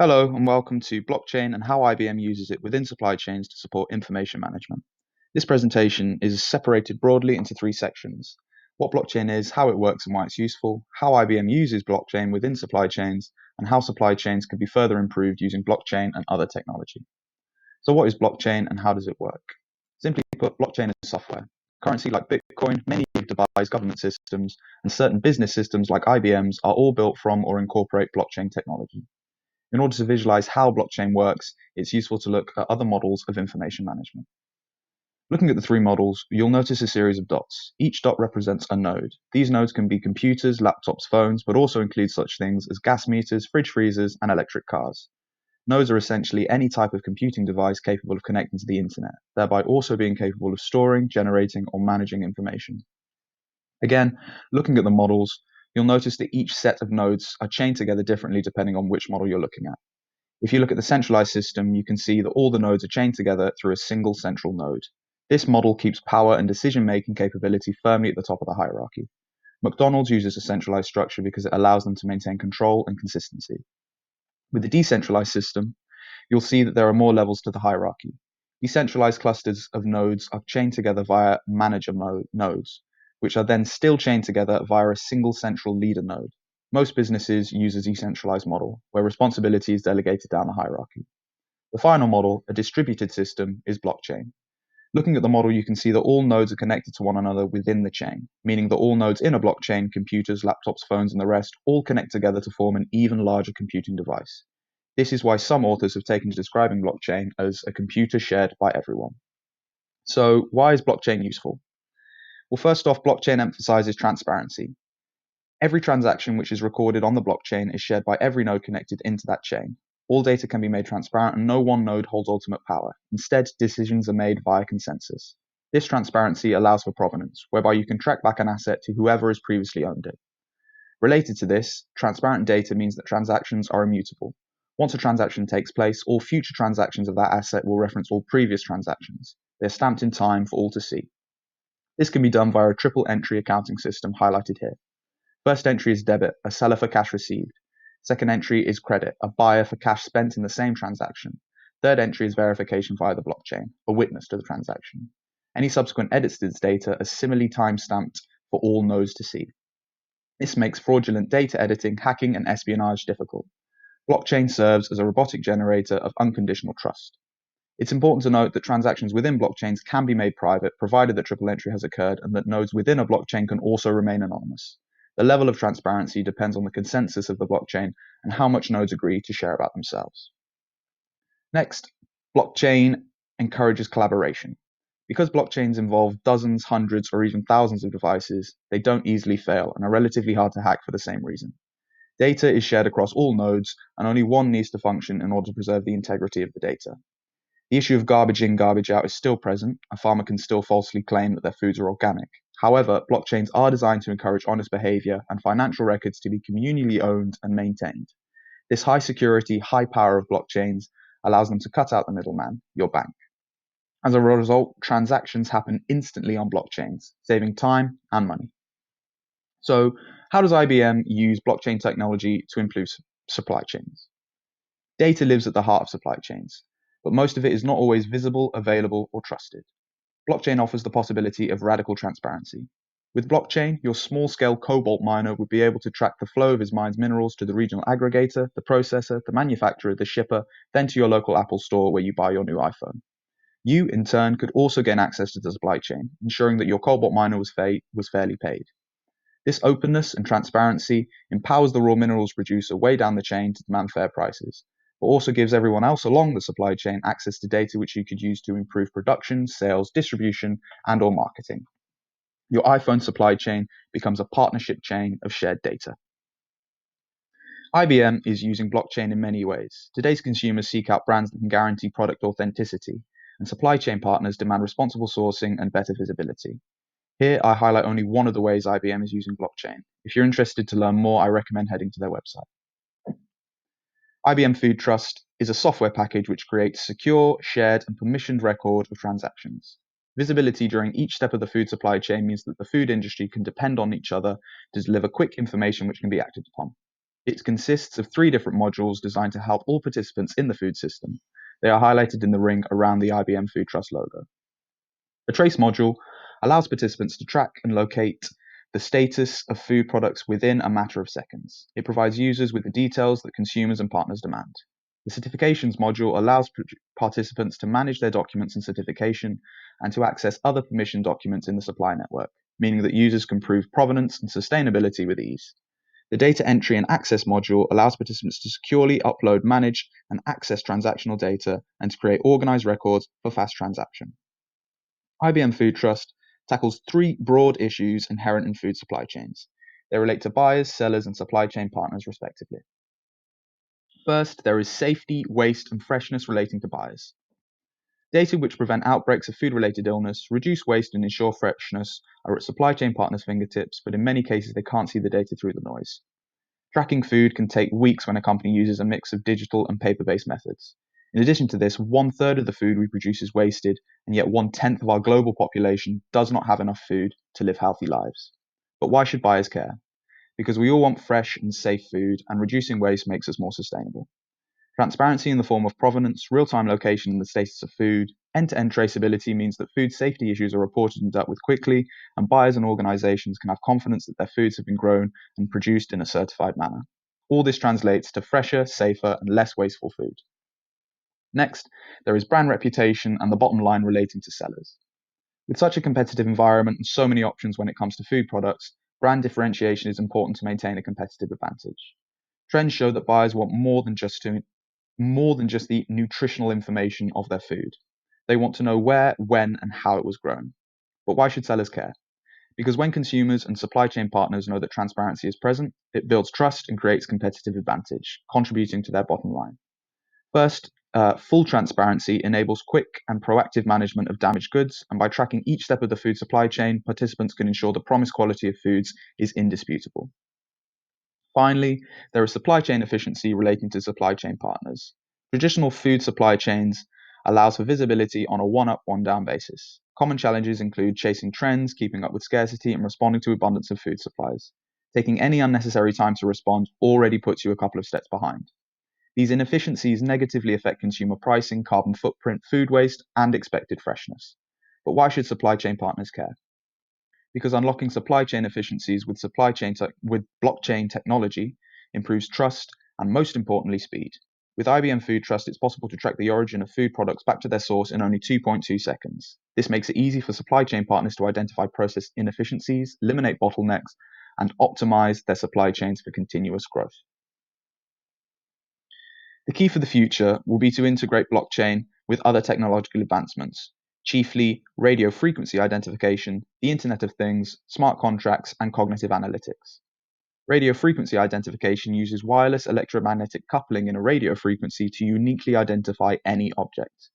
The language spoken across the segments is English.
Hello and welcome to Blockchain and how IBM uses it within supply chains to support information management. This presentation is separated broadly into three sections: what blockchain is, how it works and why it's useful, how IBM uses blockchain within supply chains, and how supply chains can be further improved using blockchain and other technology. So what is blockchain and how does it work? Simply put, blockchain is software. Currency like Bitcoin, many devised government systems, and certain business systems like IBM's are all built from or incorporate blockchain technology. In order to visualize how blockchain works, it's useful to look at other models of information management. Looking at the three models, you'll notice a series of dots. Each dot represents a node. These nodes can be computers, laptops, phones, but also include such things as gas meters, fridge freezers, and electric cars. Nodes are essentially any type of computing device capable of connecting to the internet, thereby also being capable of storing, generating, or managing information. Again, looking at the models, you'll notice that each set of nodes are chained together differently depending on which model you're looking at. If you look at the centralized system, you can see that all the nodes are chained together through a single central node. This model keeps power and decision-making capability firmly at the top of the hierarchy. McDonald's uses a centralized structure because it allows them to maintain control and consistency. With the decentralized system, you'll see that there are more levels to the hierarchy. Decentralized clusters of nodes are chained together via manager nodes, which are then still chained together via a single central leader node. Most businesses use a decentralized model, where responsibility is delegated down the hierarchy. The final model, a distributed system, is blockchain. Looking at the model, you can see that all nodes are connected to one another within the chain, meaning that all nodes in a blockchain, computers, laptops, phones, and the rest, all connect together to form an even larger computing device. This is why some authors have taken to describing blockchain as a computer shared by everyone. So, why is blockchain useful? Well, first off, blockchain emphasizes transparency. Every transaction which is recorded on the blockchain is shared by every node connected into that chain. All data can be made transparent and no one node holds ultimate power. Instead, decisions are made via consensus. This transparency allows for provenance, whereby you can track back an asset to whoever has previously owned it. Related to this, transparent data means that transactions are immutable. Once a transaction takes place, all future transactions of that asset will reference all previous transactions. They're stamped in time for all to see. This can be done via a triple entry accounting system highlighted here. First entry is debit, a seller for cash received. Second entry is credit, a buyer for cash spent in the same transaction. Third entry is verification via the blockchain, a witness to the transaction. Any subsequent edits to this data are similarly time-stamped for all nodes to see. This makes fraudulent data editing, hacking, and espionage difficult. Blockchain serves as a robotic generator of unconditional trust. It's important to note that transactions within blockchains can be made private, provided that triple entry has occurred, and that nodes within a blockchain can also remain anonymous. The level of transparency depends on the consensus of the blockchain and how much nodes agree to share about themselves. Next, blockchain encourages collaboration. Because blockchains involve dozens, hundreds, or even thousands of devices, they don't easily fail and are relatively hard to hack for the same reason. Data is shared across all nodes, and only one needs to function in order to preserve the integrity of the data. The issue of garbage in, garbage out is still present. A farmer can still falsely claim that their foods are organic. However, blockchains are designed to encourage honest behavior and financial records to be communally owned and maintained. This high security, high power of blockchains allows them to cut out the middleman, your bank. As a result, transactions happen instantly on blockchains, saving time and money. So, how does IBM use blockchain technology to improve supply chains? Data lives at the heart of supply chains, but most of it is not always visible, available, or trusted. Blockchain offers the possibility of radical transparency. With blockchain, your small-scale cobalt miner would be able to track the flow of his mine's minerals to the regional aggregator, the processor, the manufacturer, the shipper, then to your local Apple store where you buy your new iPhone. You, in turn, could also gain access to the supply chain, ensuring that your cobalt miner was fairly paid. This openness and transparency empowers the raw minerals producer way down the chain to demand fair prices, but also gives everyone else along the supply chain access to data which you could use to improve production, sales, distribution, and/or marketing. Your iPhone supply chain becomes a partnership chain of shared data. IBM is using blockchain in many ways. Today's consumers seek out brands that can guarantee product authenticity, and supply chain partners demand responsible sourcing and better visibility. Here, I highlight only one of the ways IBM is using blockchain. If you're interested to learn more, I recommend heading to their website. IBM Food Trust is a software package which creates secure, shared, and permissioned record of transactions. Visibility during each step of the food supply chain means that the food industry can depend on each other to deliver quick information which can be acted upon. It consists of three different modules designed to help all participants in the food system. They are highlighted in the ring around the IBM Food Trust logo. The trace module allows participants to track and locate the status of food products within a matter of seconds. It provides users with the details that consumers and partners demand. The certifications module allows participants to manage their documents and certification and to access other permission documents in the supply network, meaning that users can prove provenance and sustainability with ease. The data entry and access module allows participants to securely upload, manage, and access transactional data and to create organized records for fast transaction. IBM Food Trust tackles three broad issues inherent in food supply chains. They relate to buyers, sellers, and supply chain partners, respectively. First, there is safety, waste, and freshness relating to buyers. Data which prevent outbreaks of food-related illness, reduce waste, and ensure freshness are at supply chain partners' fingertips, but in many cases they can't see the data through the noise. Tracking food can take weeks when a company uses a mix of digital and paper-based methods. In addition to this, 1/3 of the food we produce is wasted, and yet 1/10 of our global population does not have enough food to live healthy lives. But why should buyers care? Because we all want fresh and safe food, and reducing waste makes us more sustainable. Transparency in the form of provenance, real-time location, and the status of food, end-to-end traceability means that food safety issues are reported and dealt with quickly, and buyers and organizations can have confidence that their foods have been grown and produced in a certified manner. All this translates to fresher, safer, and less wasteful food. Next, there is brand reputation and the bottom line relating to sellers. With such a competitive environment and so many options when it comes to food products, brand differentiation is important to maintain a competitive advantage. Trends show that buyers want more than just the nutritional information of their food. They want to know where, when, and how it was grown. But why should sellers care? Because when consumers and supply chain partners know that transparency is present, it builds trust and creates competitive advantage, contributing to their bottom line. First, full transparency enables quick and proactive management of damaged goods, and by tracking each step of the food supply chain, participants can ensure the promised quality of foods is indisputable. Finally, there is supply chain efficiency relating to supply chain partners. Traditional food supply chains allows for visibility on a one-up, one-down basis. Common challenges include chasing trends, keeping up with scarcity, and responding to abundance of food supplies. Taking any unnecessary time to respond already puts you a couple of steps behind. These inefficiencies negatively affect consumer pricing, carbon footprint, food waste, and expected freshness. But why should supply chain partners care? Because unlocking supply chain efficiencies with with blockchain technology improves trust and, most importantly, speed. With IBM Food Trust, it's possible to track the origin of food products back to their source in only 2.2 seconds. This makes it easy for supply chain partners to identify process inefficiencies, eliminate bottlenecks, and optimize their supply chains for continuous growth. The key for the future will be to integrate blockchain with other technological advancements, chiefly radio frequency identification, the Internet of Things, smart contracts, and cognitive analytics. Radio frequency identification uses wireless electromagnetic coupling in a radio frequency to uniquely identify any object.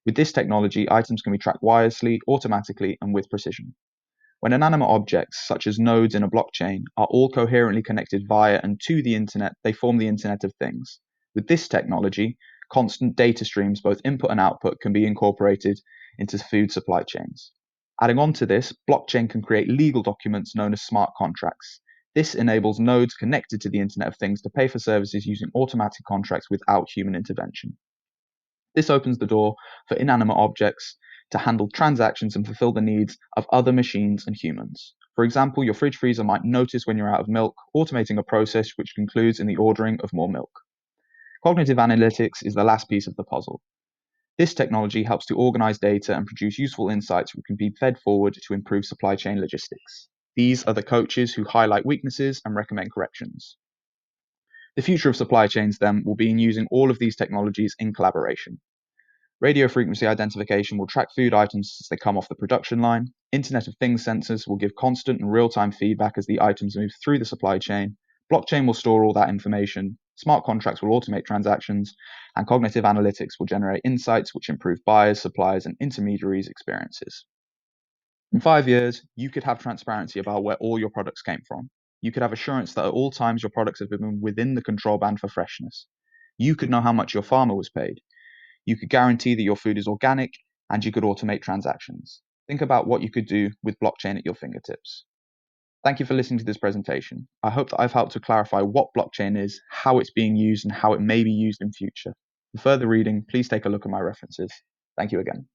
With this technology, items can be tracked wirelessly, automatically, and with precision. When inanimate objects, such as nodes in a blockchain, are all coherently connected via and to the Internet, they form the Internet of Things. With this technology, constant data streams, both input and output, can be incorporated into food supply chains. Adding on to this, blockchain can create legal documents known as smart contracts. This enables nodes connected to the Internet of Things to pay for services using automatic contracts without human intervention. This opens the door for inanimate objects to handle transactions and fulfill the needs of other machines and humans. For example, your fridge freezer might notice when you're out of milk, automating a process which concludes in the ordering of more milk. Cognitive analytics is the last piece of the puzzle. This technology helps to organize data and produce useful insights which can be fed forward to improve supply chain logistics. These are the coaches who highlight weaknesses and recommend corrections. The future of supply chains, then, will be in using all of these technologies in collaboration. Radio frequency identification will track food items as they come off the production line. Internet of Things sensors will give constant and real-time feedback as the items move through the supply chain. Blockchain will store all that information. Smart contracts will automate transactions, and cognitive analytics will generate insights which improve buyers, suppliers, and intermediaries' experiences. In 5 years, you could have transparency about where all your products came from. You could have assurance that at all times your products have been within the control band for freshness. You could know how much your farmer was paid. You could guarantee that your food is organic, and you could automate transactions. Think about what you could do with blockchain at your fingertips. Thank you for listening to this presentation. I hope that I've helped to clarify what blockchain is, how it's being used, and how it may be used in future. For further reading, please take a look at my references. Thank you again.